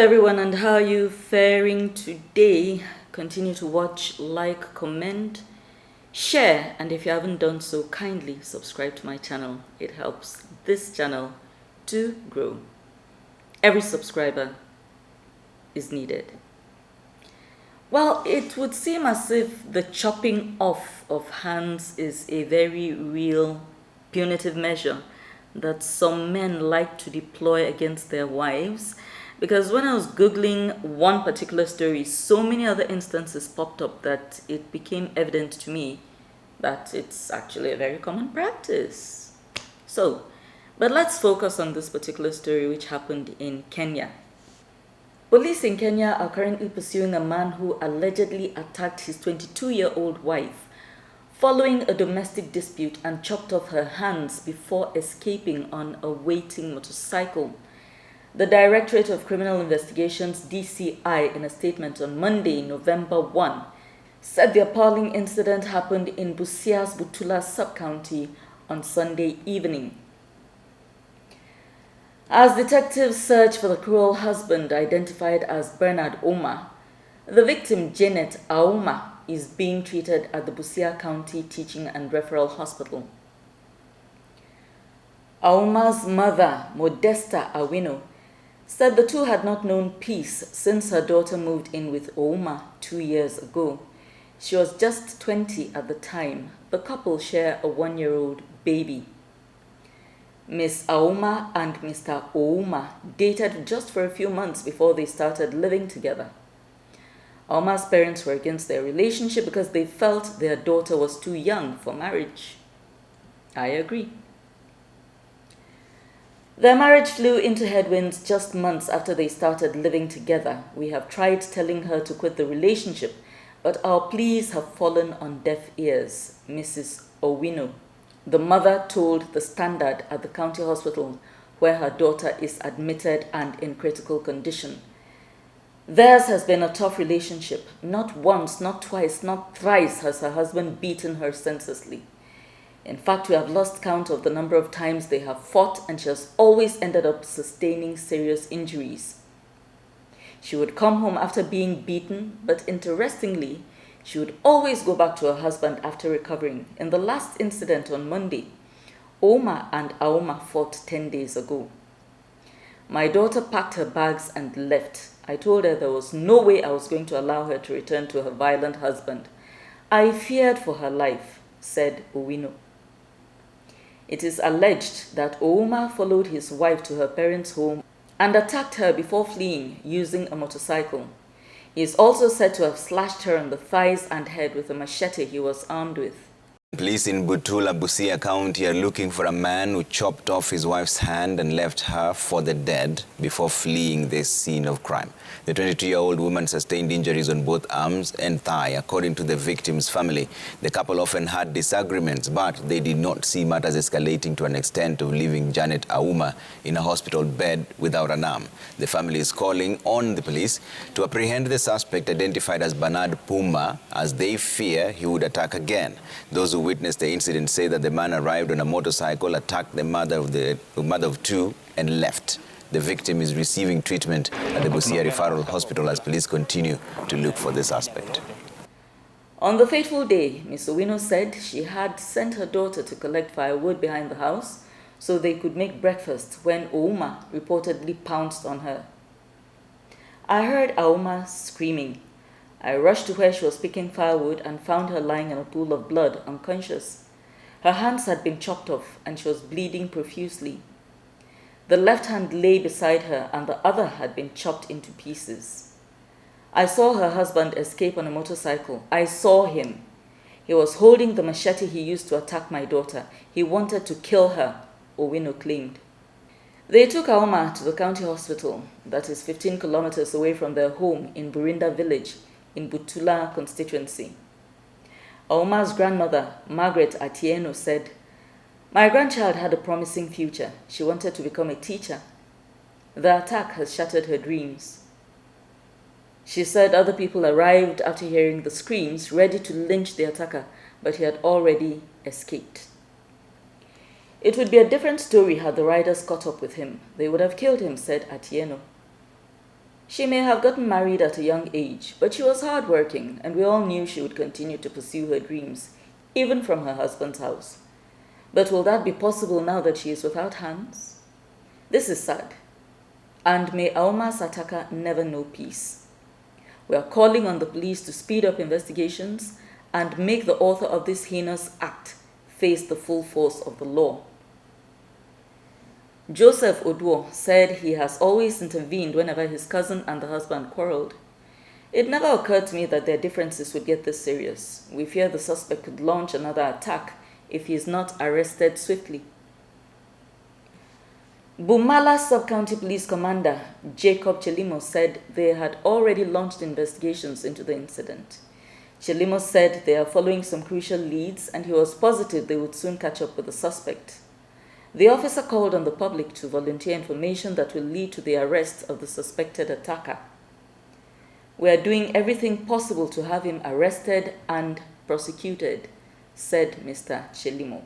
everyone, and how are you faring today? Continue to watch, like, comment, share, and if you haven't done so, kindly subscribe to my channel. It helps this channel to grow. Every subscriber is needed. Well, it would seem as if the chopping off of hands is a very real punitive measure that some men like to deploy against their wives. Because when I was Googling one particular story, so many other instances popped up that it became evident to me that it's actually a very common practice. But let's focus on this particular story which happened in Kenya. Police in Kenya are currently pursuing a man who allegedly attacked his 22-year-old wife following a domestic dispute and chopped off her hands before escaping on a waiting motorcycle. The Directorate of Criminal Investigations, DCI, in a statement on Monday, November 1, said the appalling incident happened in Busia's Butula sub-county on Sunday evening. As detectives search for the cruel husband identified as Bernard Ouma, the victim, Janet Auma, is being treated at the Busia County Teaching and Referral Hospital. Auma's mother, Modesta Awino, said the two had not known peace since her daughter moved in with Ouma 2 years ago. She was just 20 at the time. The couple share a 1-year-old baby. Miss Auma and Mr. Ouma dated just for a few months before they started living together. Auma's parents were against their relationship because they felt their daughter was too young for marriage. I agree. Their marriage flew into headwinds just months after they started living together. We have tried telling her to quit the relationship, but our pleas have fallen on deaf ears, Mrs. Owino, the mother, told The Standard at the county hospital where her daughter is admitted and in critical condition. Theirs has been a tough relationship. Not once, not twice, not thrice has her husband beaten her senselessly. In fact, we have lost count of the number of times they have fought, and she has always ended up sustaining serious injuries. She would come home after being beaten, but interestingly, she would always go back to her husband after recovering. In the last incident on Monday, Ouma and Auma fought 10 days ago. My daughter packed her bags and left. I told her there was no way I was going to allow her to return to her violent husband. I feared for her life, said Owino. It is alleged that Ouma followed his wife to her parents' home and attacked her before fleeing using a motorcycle. He is also said to have slashed her on the thighs and head with a machete he was armed with. Police in Butula, Busia County are looking for a man who chopped off his wife's hand and left her for the dead before fleeing the scene of crime. The 22-year-old woman sustained injuries on both arms and thigh. According to the victim's family, the couple often had disagreements, but they did not see matters escalating to an extent of leaving Janet Auma in a hospital bed without an arm. The family is calling on the police to apprehend the suspect identified as Bernard Puma, as they fear he would attack again. Those who witnessed the incident say that the man arrived on a motorcycle, attacked the mother of two, and left. The victim is receiving treatment at the Busia Referral Hospital as police continue to look for the suspect. On the fateful day, Ms. Owino said she had sent her daughter to collect firewood behind the house so they could make breakfast when Ouma reportedly pounced on her. I heard Auma screaming. I rushed to where she was picking firewood and found her lying in a pool of blood, unconscious. Her hands had been chopped off and she was bleeding profusely. The left hand lay beside her and the other had been chopped into pieces. I saw her husband escape on a motorcycle. I saw him. He was holding the machete he used to attack my daughter. He wanted to kill her, Owino claimed. They took Auma to the county hospital, that is 15 kilometers away from their home in Burinda village, in Butula constituency. Auma's grandmother, Margaret Atieno, said, "My grandchild had a promising future. She wanted to become a teacher. The attack has shattered her dreams." She said other people arrived after hearing the screams, ready to lynch the attacker, but he had already escaped. It would be a different story had the riders caught up with him. They would have killed him, said Atieno. She may have gotten married at a young age, but she was hardworking, and we all knew she would continue to pursue her dreams, even from her husband's house. But will that be possible now that she is without hands? This is sad, and may Auma's attacker never know peace. We are calling on the police to speed up investigations and make the author of this heinous act face the full force of the law. Joseph Oduo said he has always intervened whenever his cousin and the husband quarreled. It never occurred to me that their differences would get this serious. We fear the suspect could launch another attack if he is not arrested swiftly. Bumala Sub-County Police Commander Jacob Chelimo said they had already launched investigations into the incident. Chelimo said they are following some crucial leads, and he was positive they would soon catch up with the suspect. The officer called on the public to volunteer information that will lead to the arrest of the suspected attacker. We are doing everything possible to have him arrested and prosecuted, said Mr. Chelimo.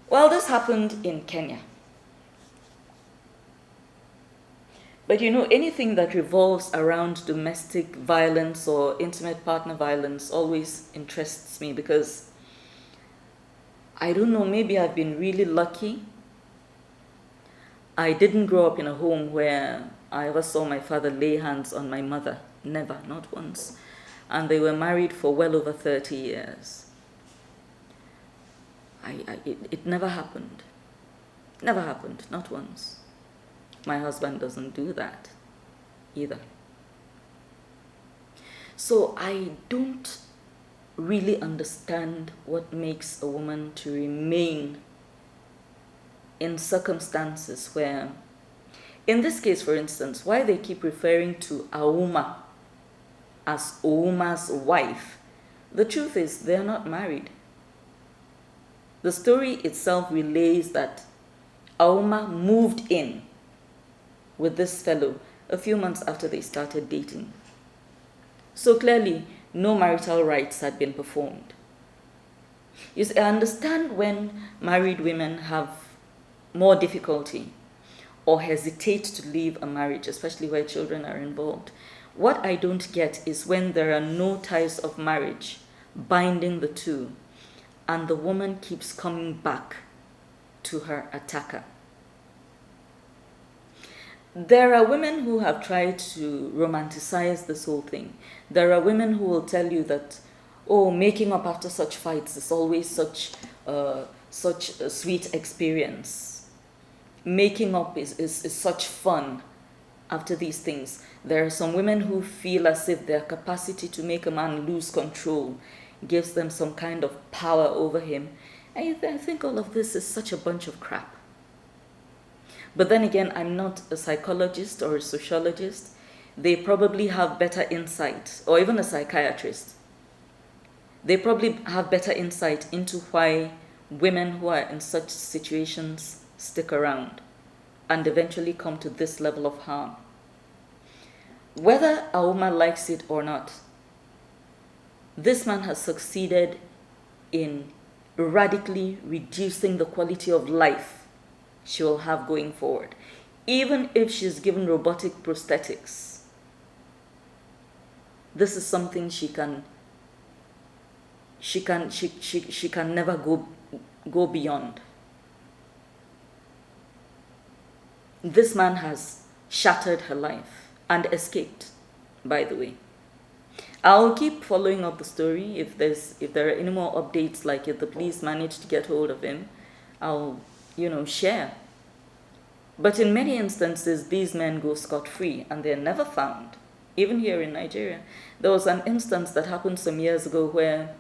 Well, this happened in Kenya. But you know, anything that revolves around domestic violence or intimate partner violence always interests me, because I don't know, maybe I've been really lucky. I didn't grow up in a home where I ever saw my father lay hands on my mother. Never, not once. And they were married for well over 30 years. It never happened. Never happened, not once. My husband doesn't do that either. So I don't really understand what makes a woman to remain in circumstances where, in this case, for instance, why they keep referring to Auma as Ouma's wife. The truth is, they are not married. The story itself relays that Auma moved in with this fellow a few months after they started dating. So clearly, no marital rites had been performed. You see, I understand when married women have more difficulty or hesitate to leave a marriage, especially where children are involved. What I don't get is when there are no ties of marriage binding the two, and the woman keeps coming back to her attacker. There are women who have tried to romanticize this whole thing. There are women who will tell you that, oh, making up after such fights is always such a sweet experience. Making up is such fun after these things. There are some women who feel as if their capacity to make a man lose control gives them some kind of power over him. I think all of this is such a bunch of crap. But then again, I'm not a psychologist or a sociologist. They probably have better insight, or even a psychiatrist. They probably have better insight into why women who are in such situations stick around and eventually come to this level of harm. Whether Auma likes it or not, this man has succeeded in radically reducing the quality of life she will have going forward, even if she's given robotic prosthetics. This is something she can never go beyond. This man has shattered her life and escaped, by the way. I'll keep following up the story. If there are any more updates, like if the police manage to get hold of him, I'll share. But in many instances, these men go scot-free and they're never found. Even here in Nigeria, there was an instance that happened some years ago where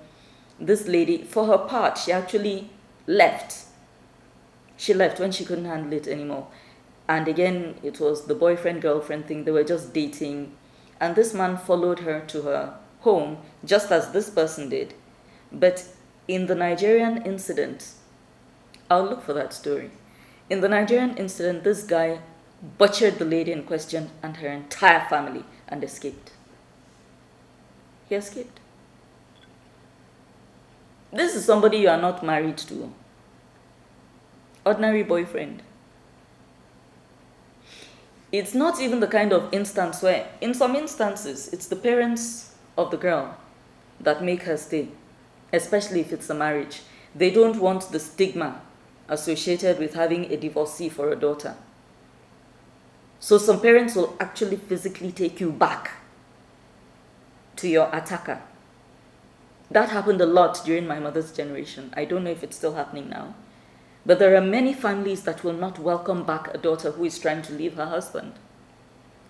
this lady, for her part, she actually left. She left when she couldn't handle it anymore. And again, it was the boyfriend-girlfriend thing. They were just dating. And this man followed her to her home, just as this person did. But in the Nigerian incident, I'll look for that story. In the Nigerian incident, this guy butchered the lady in question and her entire family and escaped. He escaped. This is somebody you are not married to. Ordinary boyfriend. It's not even the kind of instance where, in some instances, it's the parents of the girl that make her stay, especially if it's a marriage. They don't want the stigma associated with having a divorcee for a daughter. So some parents will actually physically take you back to your attacker. That happened a lot during my mother's generation. I don't know if it's still happening now. But there are many families that will not welcome back a daughter who is trying to leave her husband,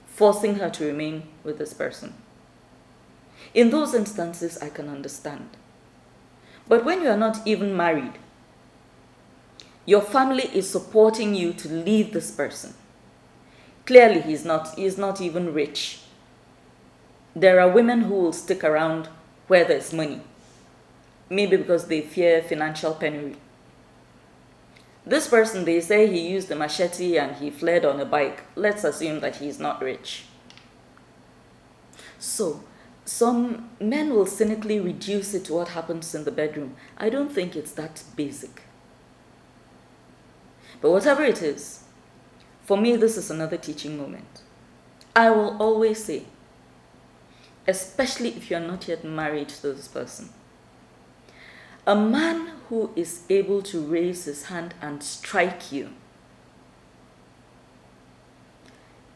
forcing her to remain with this person. In those instances, I can understand. But when you are not even married, your family is supporting you to leave this person. Clearly, he's not even rich. There are women who will stick around where there's money, maybe because they fear financial penury. This person, they say he used a machete and he fled on a bike. Let's assume that he's not rich. So, some men will cynically reduce it to what happens in the bedroom. I don't think it's that basic. But whatever it is, for me, this is another teaching moment. I will always say, especially if you're not yet married to this person, a man who is able to raise his hand and strike you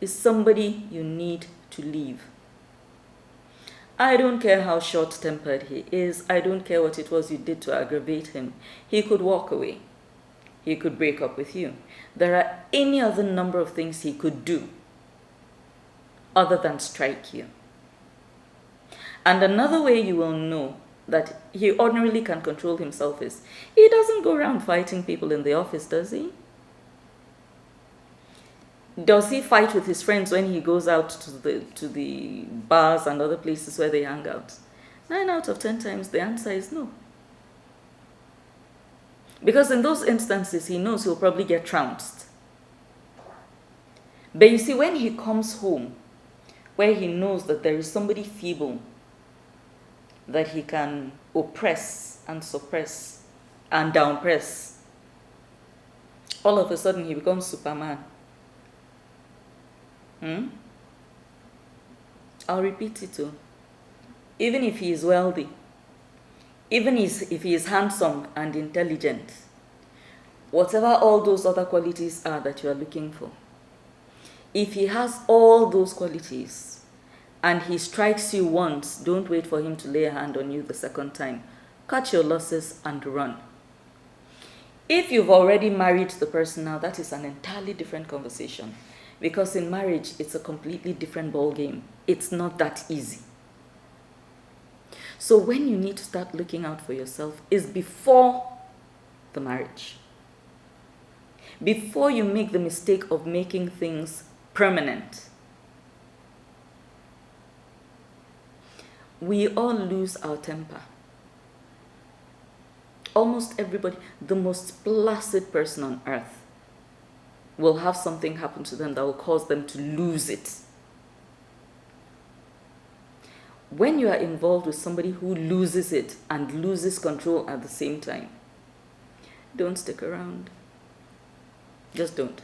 is somebody you need to leave. I don't care how short-tempered he is. I don't care what it was you did to aggravate him. He could walk away. He could break up with you. There are any other number of things he could do other than strike you. And another way you will know that he ordinarily can control himself is, he doesn't go around fighting people in the office, does he? Does he fight with his friends when he goes out to the bars and other places where they hang out? 9 out of 10 times the answer is no. Because in those instances, he knows he'll probably get trounced. But you see, when he comes home, where he knows that there is somebody feeble that he can oppress and suppress and downpress, all of a sudden he becomes Superman. I'll repeat it too. Even if he is wealthy, even if he is handsome and intelligent, whatever all those other qualities are that you are looking for, if he has all those qualities and he strikes you once, don't wait for him to lay a hand on you the second time. Cut your losses and run. If you've already married the person now, that is an entirely different conversation. Because in marriage, it's a completely different ball game. It's not that easy. So when you need to start looking out for yourself is before the marriage. Before you make the mistake of making things permanent. We all lose our temper. Almost everybody, the most placid person on earth, will have something happen to them that will cause them to lose it. When you are involved with somebody who loses it and loses control at the same time, don't stick around. Just don't.